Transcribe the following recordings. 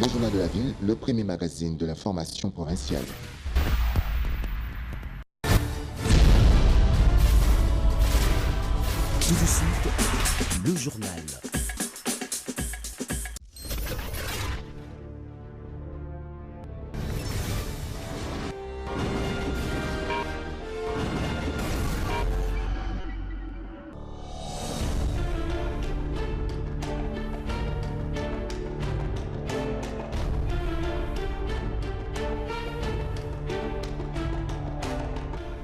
Le Journal de la Ville, le premier magazine de l'information provinciale. Tout de suite, le journal.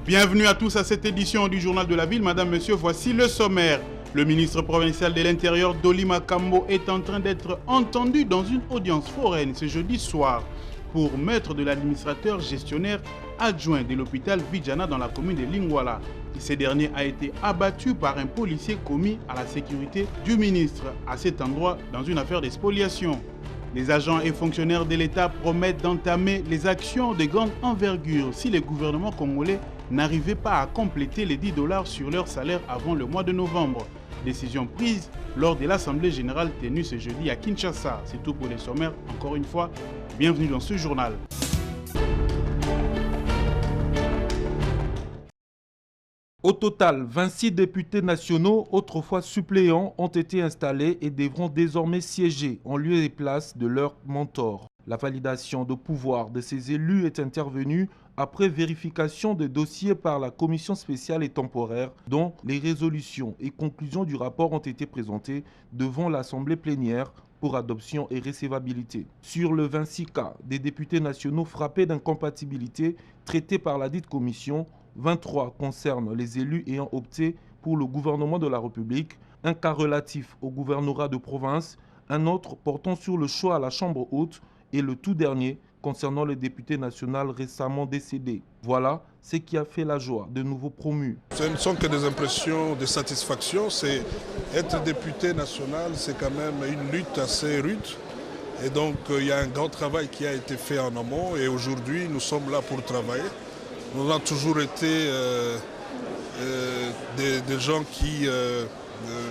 Bienvenue à tous à cette édition du Journal de la Ville. Madame, Monsieur, voici le sommaire. Le ministre provincial de l'Intérieur, Dolly Makambo, est en train d'être entendu dans une audience foraine ce jeudi soir pour maître de l'administrateur gestionnaire adjoint de l'hôpital Vijana dans la commune de Lingwala. Ce dernier a été abattu par un policier commis à la sécurité du ministre à cet endroit dans une affaire de spoliation. Les agents et fonctionnaires de l'État promettent d'entamer les actions de grande envergure si le gouvernement congolais n'arrivait pas à compléter les $10 sur leur salaire avant le mois de novembre. Décision prise lors de l'Assemblée générale tenue ce jeudi à Kinshasa. C'est tout pour les sommaires. Encore une fois, bienvenue dans ce journal. Au total, 26 députés nationaux, autrefois suppléants, ont été installés et devront désormais siéger en lieu et place de leurs mentors. La validation de pouvoir de ces élus est intervenue après vérification des dossiers par la commission spéciale et temporaire dont les résolutions et conclusions du rapport ont été présentées devant l'Assemblée plénière pour adoption et recevabilité. Sur le 26 cas des députés nationaux frappés d'incompatibilité traités par la dite commission, 23 concernent les élus ayant opté pour le gouvernement de la République, un cas relatif au gouvernorat de province, un autre portant sur le choix à la Chambre haute et le tout dernier concernant le député national récemment décédé. Voilà ce qui a fait la joie de nouveaux promus. Ce ne sont que des impressions de satisfaction. Être député national, c'est quand même une lutte assez rude. Et donc, il y a un grand travail qui a été fait en amont et aujourd'hui, nous sommes là pour travailler. Nous avons toujours été des gens qui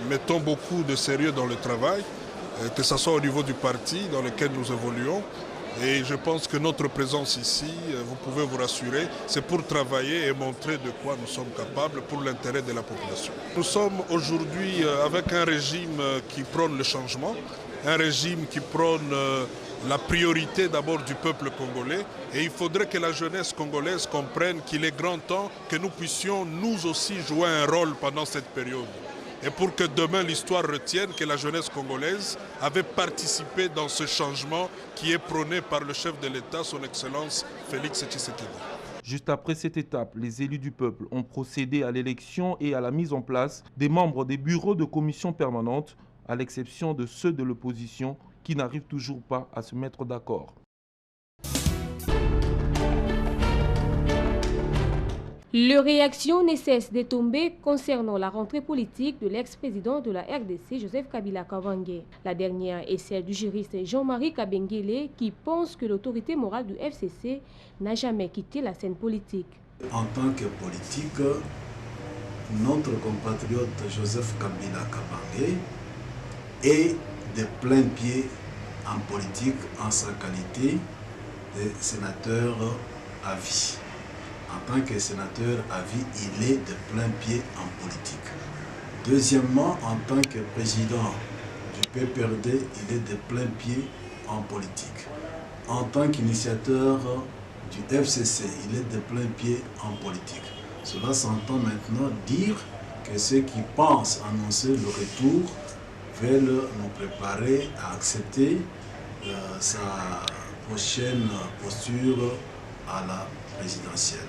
mettons beaucoup de sérieux dans le travail, que ce soit au niveau du parti dans lequel nous évoluons. Et je pense que notre présence ici, vous pouvez vous rassurer, c'est pour travailler et montrer de quoi nous sommes capables pour l'intérêt de la population. Nous sommes aujourd'hui avec un régime qui prône le changement, un régime qui prône la priorité d'abord du peuple congolais. Et il faudrait que la jeunesse congolaise comprenne qu'il est grand temps que nous puissions nous aussi jouer un rôle pendant cette période. Et pour que demain l'histoire retienne que la jeunesse congolaise avait participé dans ce changement qui est prôné par le chef de l'État, son Excellence Félix Tshisekedi. Juste après cette étape, les élus du peuple ont procédé à l'élection et à la mise en place des membres des bureaux de commission permanente, à l'exception de ceux de l'opposition qui n'arrivent toujours pas à se mettre d'accord. Les réactions ne cessent de tomber concernant la rentrée politique de l'ex-président de la RDC, Joseph Kabila Kabange. La dernière est celle du juriste Jean-Marie Kabengele qui pense que l'autorité morale du FCC n'a jamais quitté la scène politique. En tant que politique, notre compatriote Joseph Kabila Kabange est de plein pied en politique en sa qualité de sénateur à vie. En tant que sénateur à vie, il est de plein pied en politique. Deuxièmement, en tant que président du PPRD, il est de plein pied en politique. En tant qu'initiateur du FCC, il est de plein pied en politique. Cela s'entend maintenant dire que ceux qui pensent annoncer le retour veulent nous préparer à accepter sa prochaine posture à la présidentielle.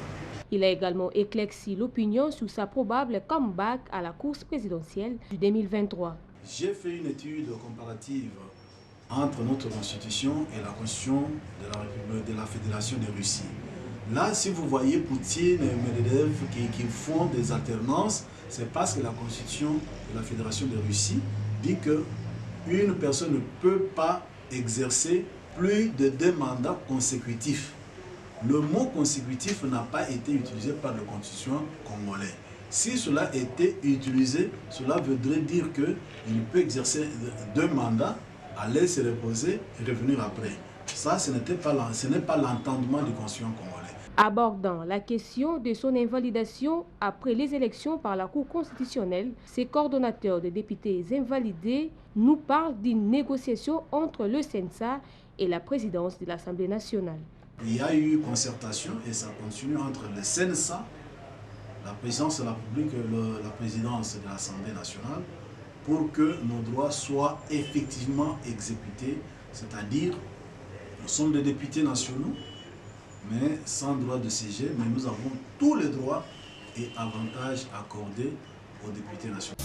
Il a également éclairci l'opinion sur sa probable comeback à la course présidentielle du 2023. J'ai fait une étude comparative entre notre constitution et la constitution de la Fédération de Russie. Là, si vous voyez Poutine et Medvedev qui font des alternances, c'est parce que la constitution de la Fédération de Russie dit qu'une personne ne peut pas exercer plus de 2 mandats consécutifs. Le mot consécutif n'a pas été utilisé par le constitution congolais. Si cela était utilisé, cela voudrait dire qu'il peut exercer 2 mandats aller se reposer et revenir après. Ça, ce n'est pas l'entendement du constituant congolais. Abordant la question de son invalidation après les élections par la Cour constitutionnelle, ces coordonnateurs de députés invalidés nous parlent d'une négociation entre le CENSA et la présidence de l'Assemblée nationale. Il y a eu concertation et ça continue entre le CENSA, la présidence de la République et la présidence de l'Assemblée nationale pour que nos droits soient effectivement exécutés, c'est-à-dire nous sommes des députés nationaux, mais sans droit de siéger, mais nous avons tous les droits et avantages accordés aux députés nationaux.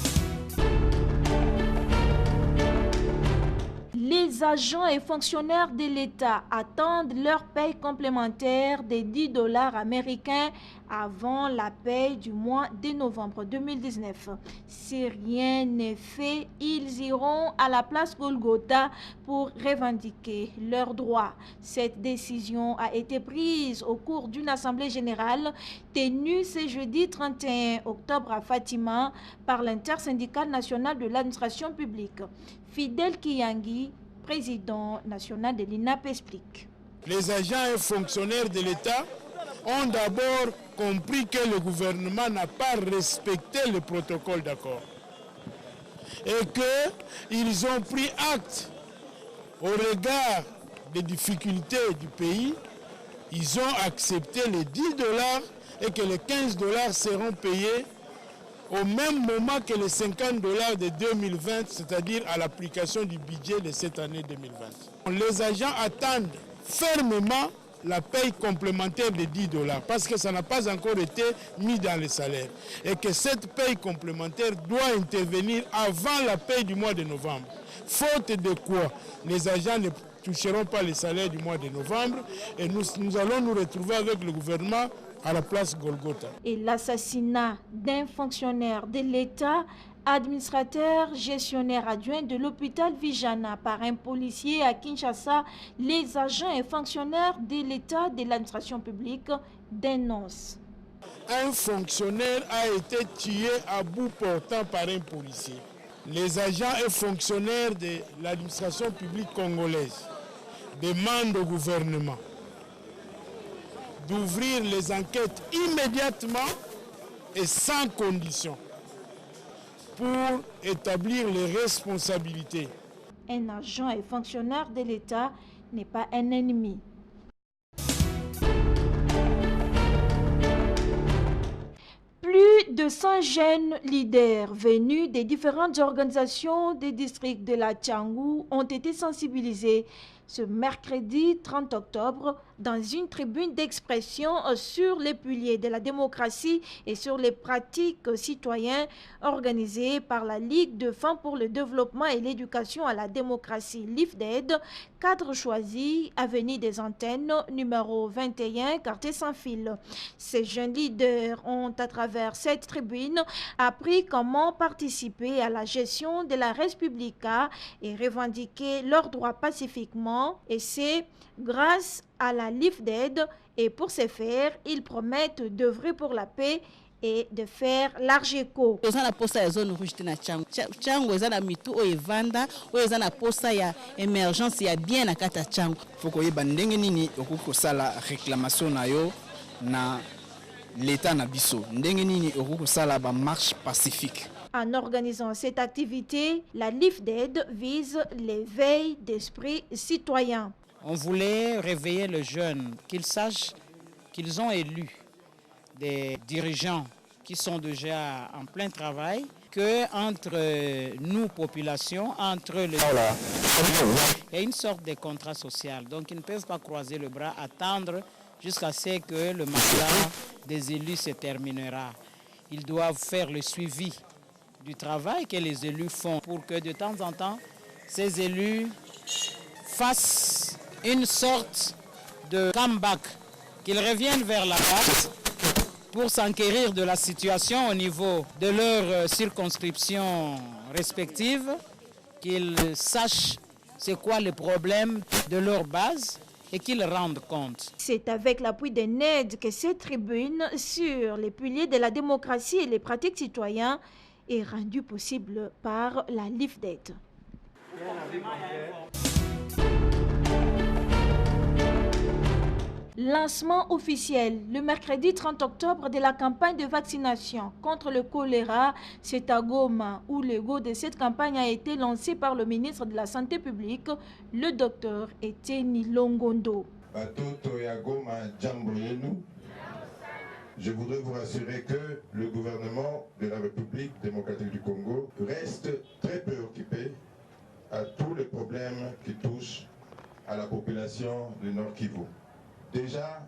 Les agents et fonctionnaires de l'État attendent leur paye complémentaire des $10 américains avant la paye du mois de novembre 2019. Si rien n'est fait, ils iront à la place Golgotha pour revendiquer leurs droits. Cette décision a été prise au cours d'une assemblée générale tenue ce jeudi 31 octobre à Fatima par l'intersyndicale nationale de l'administration publique. Fidel Kiyangi, président national de l'INAP, explique. Les agents et fonctionnaires de l'État ont d'abord compris que le gouvernement n'a pas respecté le protocole d'accord et qu'ils ont pris acte au regard des difficultés du pays. Ils ont accepté les $10 et que les $15 seront payés au même moment que les $50 de 2020, c'est-à-dire à l'application du budget de cette année 2020. Les agents attendent fermement la paye complémentaire de $10 parce que ça n'a pas encore été mis dans les salaires et que cette paye complémentaire doit intervenir avant la paye du mois de novembre. Faute de quoi, les agents ne toucheront pas les salaires du mois de novembre et nous allons nous retrouver avec le gouvernement à la place Golgotha. Et l'assassinat d'un fonctionnaire de l'État, administrateur gestionnaire adjoint de l'hôpital Vijana par un policier à Kinshasa, les agents et fonctionnaires de l'État de l'administration publique dénoncent. Un fonctionnaire a été tué à bout portant par un policier. Les agents et fonctionnaires de l'administration publique congolaise demandent au gouvernement d'ouvrir les enquêtes immédiatement et sans condition pour établir les responsabilités. Un agent et fonctionnaire de l'État n'est pas un ennemi. Plus de 100 jeunes leaders venus des différentes organisations des districts de la Tchangou ont été sensibilisés ce mercredi 30 octobre dans une tribune d'expression sur les piliers de la démocratie et sur les pratiques citoyennes organisée par la Ligue de femmes pour le développement et l'éducation à la démocratie, l'IFDED, cadre choisi, avenue des Antennes, numéro 21, quartier Sans-Fil. Ces jeunes leaders ont, à travers cette tribune, appris comment participer à la gestion de la Res Publica et revendiquer leurs droits pacifiquement, et c'est grâce à la LIFDED, et pour ce faire, ils promettent d'œuvrer pour la paix et de faire large écho. En organisant cette activité, la LIFDED vise l'éveil d'esprit citoyen. On voulait réveiller les jeunes, qu'ils sachent qu'ils ont élu des dirigeants qui sont déjà en plein travail, qu'entre nous, population, entre les... Il y a une sorte de contrat social. Donc ils ne peuvent pas croiser le bras, attendre jusqu'à ce que le mandat des élus se terminera. Ils doivent faire le suivi du travail que les élus font pour que de temps en temps, ces élus fassent une sorte de comeback, qu'ils reviennent vers la base pour s'enquérir de la situation au niveau de leur circonscription respective, qu'ils sachent c'est quoi le problème de leur base et qu'ils rendent compte. C'est avec l'appui des NED que cette tribune sur les piliers de la démocratie et les pratiques citoyennes est rendue possible par la LIFDED. Lancement officiel le mercredi 30 octobre de la campagne de vaccination contre le choléra. C'est à Goma où le go de cette campagne a été lancé par le ministre de la Santé publique, le docteur Etienne Longondo. Je voudrais vous rassurer que le gouvernement de la République démocratique du Congo reste très préoccupé à tous les problèmes qui touchent à la population du Nord Kivu. Déjà,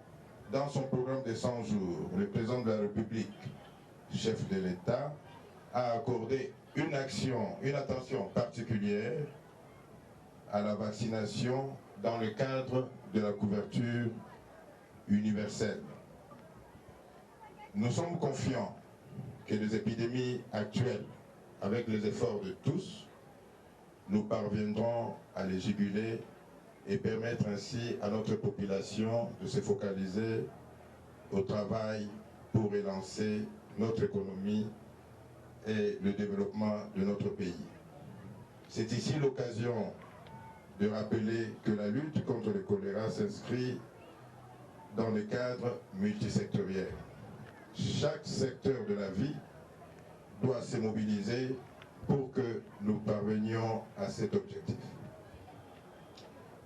dans son programme de 100 jours, le président de la République, chef de l'État, a accordé une attention particulière à la vaccination dans le cadre de la couverture universelle. Nous sommes confiants que les épidémies actuelles, avec les efforts de tous, nous parviendrons à les juguler et permettre ainsi à notre population de se focaliser au travail pour relancer notre économie et le développement de notre pays. C'est ici l'occasion de rappeler que la lutte contre le choléra s'inscrit dans le cadre multisectoriel. Chaque secteur de la vie doit se mobiliser pour que nous parvenions à cet objectif.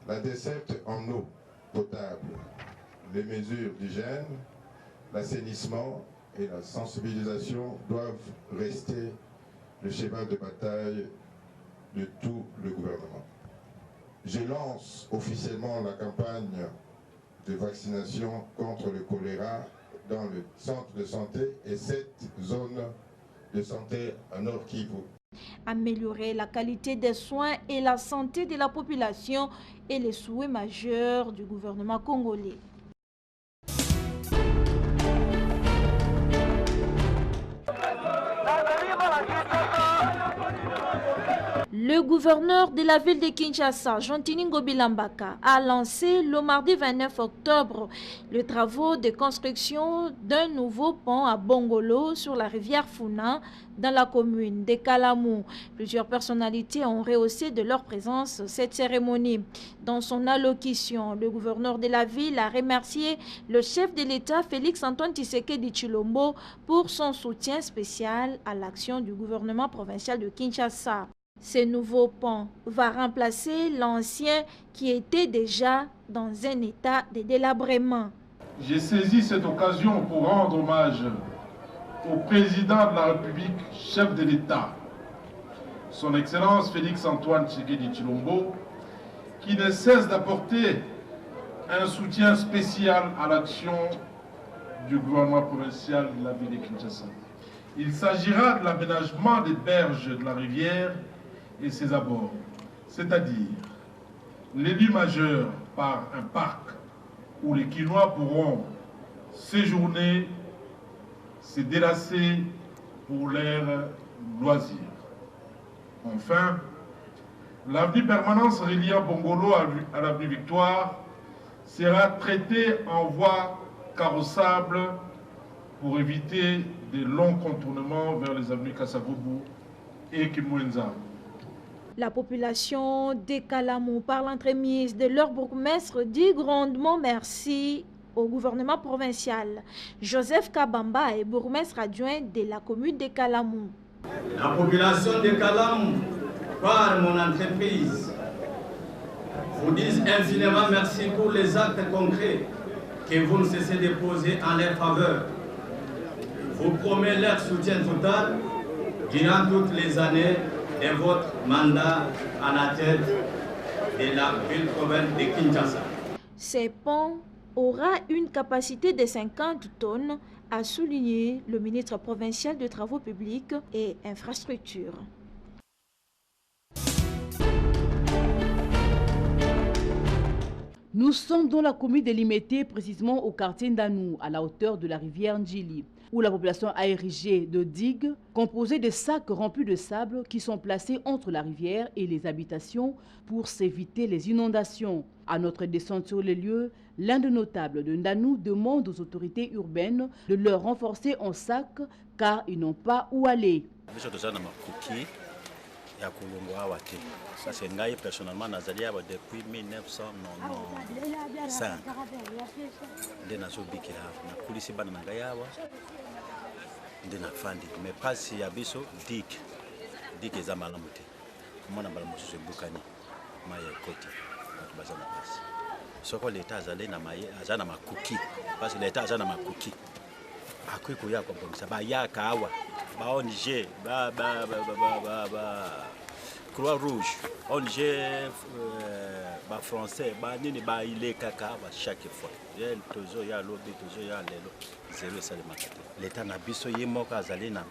La desserte en eau potable, les mesures d'hygiène, l'assainissement et la sensibilisation doivent rester le cheval de bataille de tout le gouvernement. Je lance officiellement la campagne de vaccination contre le choléra dans le centre de santé et 7 zones de santé à Nord Kivu. Améliorer la qualité des soins et la santé de la population est le souhait majeur du gouvernement congolais. Le gouverneur de la ville de Kinshasa, Jean-Tini Ngobilambaka, a lancé le mardi 29 octobre les travaux de construction d'un nouveau pont à Bongolo sur la rivière Funa dans la commune de Kalamou. Plusieurs personnalités ont rehaussé de leur présence cette cérémonie. Dans son allocution, le gouverneur de la ville a remercié le chef de l'État, Félix-Antoine Tshisekedi Tshilombo, pour son soutien spécial à l'action du gouvernement provincial de Kinshasa. Ce nouveau pont va remplacer l'ancien qui était déjà dans un état de délabrement. J'ai saisi cette occasion pour rendre hommage au président de la République, chef de l'État, son Excellence Félix-Antoine Tshisekedi Tshilombo, qui ne cesse d'apporter un soutien spécial à l'action du gouvernement provincial de la ville de Kinshasa. Il s'agira de l'aménagement des berges de la rivière et ses abords, c'est-à-dire l'élu majeur par un parc où les Kinois pourront séjourner, se délasser pour leurs loisirs. Enfin, l'avenue Permanence reliant Bongolo à l'avenue Victoire sera traitée en voie carrossable pour éviter des longs contournements vers les avenues Kasavubu et Kimwenza. La population des Kalamou, par l'entremise de leur bourgmestre, dit grandement merci au gouvernement provincial. Joseph Kabamba est bourgmestre adjoint de la commune de Kalamou. La population de Kalamou, par mon entreprise, vous dit infiniment merci pour les actes concrets que vous ne cessez de poser en leur faveur. Vous promettez leur soutien total durant toutes les années de votre mandat à la tête de la ville provinciale de Kinshasa. Ces ponts aura une capacité de 50 tonnes, a souligné le ministre provincial de Travaux publics et Infrastructures. Nous sommes dans la commune de Limete, précisément au quartier Ndanou, à la hauteur de la rivière Ndjili, où la population a érigé de digues composées de sacs remplis de sable qui sont placés entre la rivière et les habitations pour s'éviter les inondations. À notre descente sur les lieux, l'un des notables de Ndanou demande aux autorités urbaines de leur renforcer en sac car ils n'ont pas où aller. ya kulungwa awa te. Ça c'est ngai personnellement nazali awa depuis 1995. Nde nazobikila na kulisi bana na ngai awa nde nafandi mais pasi ya biso dik eza malamu te. Mwana mbala mosusu ebukani maye ekoti bato baza na pasi. Soko l'État azali na maye aza na makuki parce que l'État aza na makuki akoki koya kobongisa bayaka awa ba ONG ba Croix Rouge ONG ba français ba nini ba ilekaka ba chaque fois yel tozo ya lobi tozo ya lelo zero esali makate. L'État na biso ye moko azali na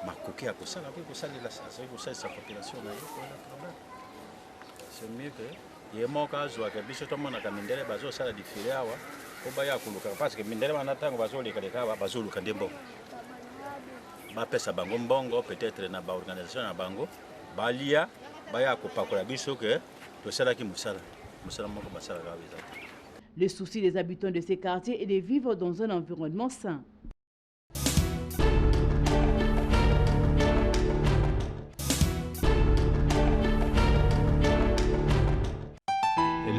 makuki ya kosala pe kosalela sa population na yo pour le problème. C'est mieux que ye moko azwaka biso tomonaka mindele bazosala difile awa po baya koluka parce que mindele wana ntango bazolekaleka awa bazoluka nde mbongo bapesa bango mbongo peut-être na baorganisation na bango balia baya kopakola biso ke tosalaki mosala moko basalaka awa eza. Le souci des habitants de ces quartiers est de vivre dans un environnement sain.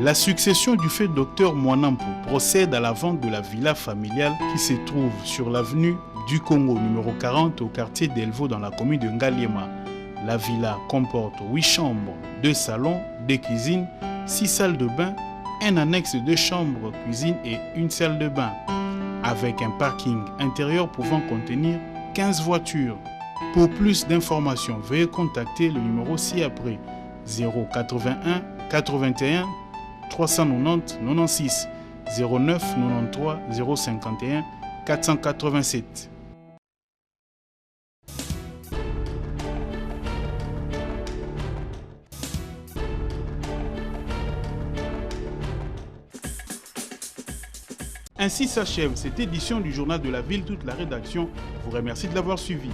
La succession du fait Dr Mwanampu procède à la vente de la villa familiale qui se trouve sur l'avenue du Congo numéro 40 au quartier d'Elvo dans la commune de Ngaliema. La villa comporte 8 chambres, 2 salons, 2 cuisines, 6 salles de bain, un annexe de chambres, cuisine et une salle de bain, avec un parking intérieur pouvant contenir 15 voitures. Pour plus d'informations, veuillez contacter le numéro ci-après 081 81 390 96 09 93 051 487. Ainsi s'achève cette édition du Journal de la Ville. Toute la rédaction vous remercie de l'avoir suivi.